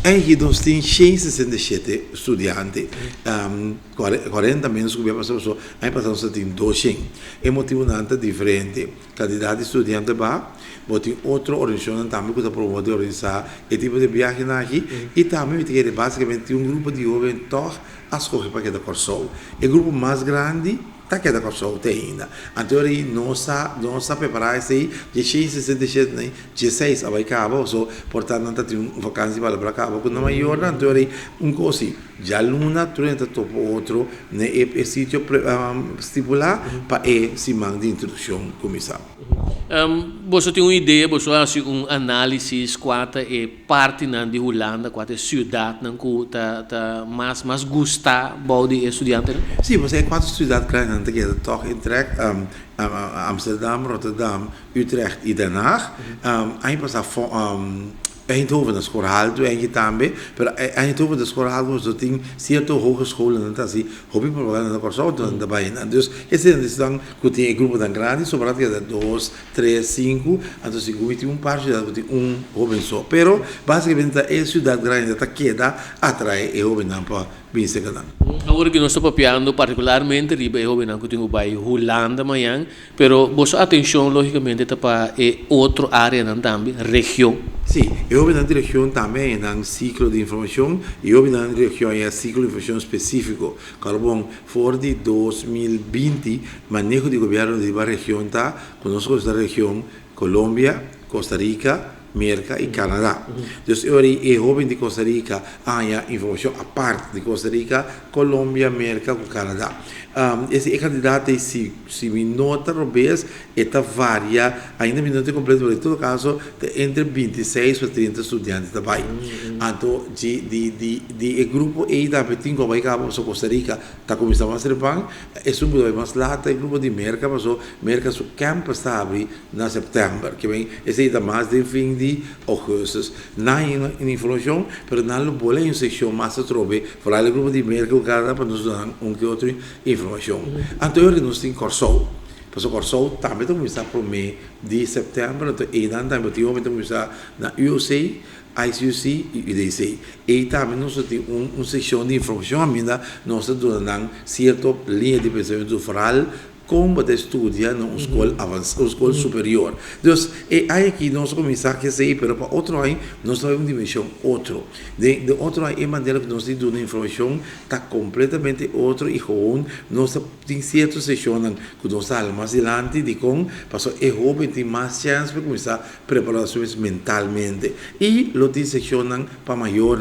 En aqui nós temos 167 estudantes, 40 menos que o ano passado, aí passamos a ter 200. É motivo nada diferente. Candidato estudante vai, tem outra organização também que está promovendo organizar esse tipo de viagem aqui, e também tem basicamente um grupo de jovens todos a escolher para cada corso. O grupo mais grande está cada corso ainda. Então, nós estamos preparados aí, de 167, 16, a vai acabar, portanto, não tem uma vacância para acabar com a maior, então, coisa, já luna, tenta topo outro, né, é sítio estipular para esse man de introdução, começar. Você tem uma ideia, você faz análise quanto é parte de Holanda, quanto é cidade que mais gusta de estudante? Sim, você é 4 cidades grandes que toch entre Amsterdam, Rotterdam, Utrecht e Den Haag. Aí passa Eindhoven da escola alto e também, mas Eindhoven da escola alto tem certo hogescholen, então assim, hobby problema na corso também. Então, esse é que tem grupo tão grande, sobretudo que é 2, 3, 5, então se tem parte de jovem só. Pero basicamente é cidade grande que queda atrai e jovem não para bem se ganhar. Agora que nós estamos papiando particularmente riba é jovem que tem o bairro Holanda amanhã, pero vossa atenção logicamente está para outra área também, região. Sim, eu venho na região também, no ciclo de informação, e eu venho na região é ciclo de informação específico. Carbon, for de 2020, manejo de governo de uma região está, conosco esta região, Colômbia, Costa Rica, América e Canadá. Então, eu jovem de Costa Rica, há informação a parte de Costa Rica, Colômbia, América e Canadá. Esse candidato, se me nota, talvez, está varia, ainda me nota completo, mas em todo caso, entre 26 a 30 estudantes também. Então, de grupo E também tem como acaba para Costa Rica, está começando a ser bem, é um grupo mais lá, tem grupo de América, mas o América o campo está abrindo em setembro, que vem, esse está mais de fim de agosto. Não é informação, mas não é uma seção mais a trobe, para o grupo de América, o Canadá, para nos dar que outro informação. Então, eu não tenho corso. Porque o corso também começa para o mês de setembro, então, e também começa na UC, ICUC e UDC. E também nós temos uma seção de informação, ainda nós dando certa linha de pensamento foral, como de estudia na escola avançada, escola superior. Então, aí aqui nós começamos a dizer, mas para outro ano, nós temos uma dimensão outra. De outro ano, a maneira que nós temos uma informação está completamente outra e com nós temos certas sessões que nós estamos mais adiante de como, porque é jovem tem mais chance para começar a preparar mentalmente. E lo tem sessões para maior,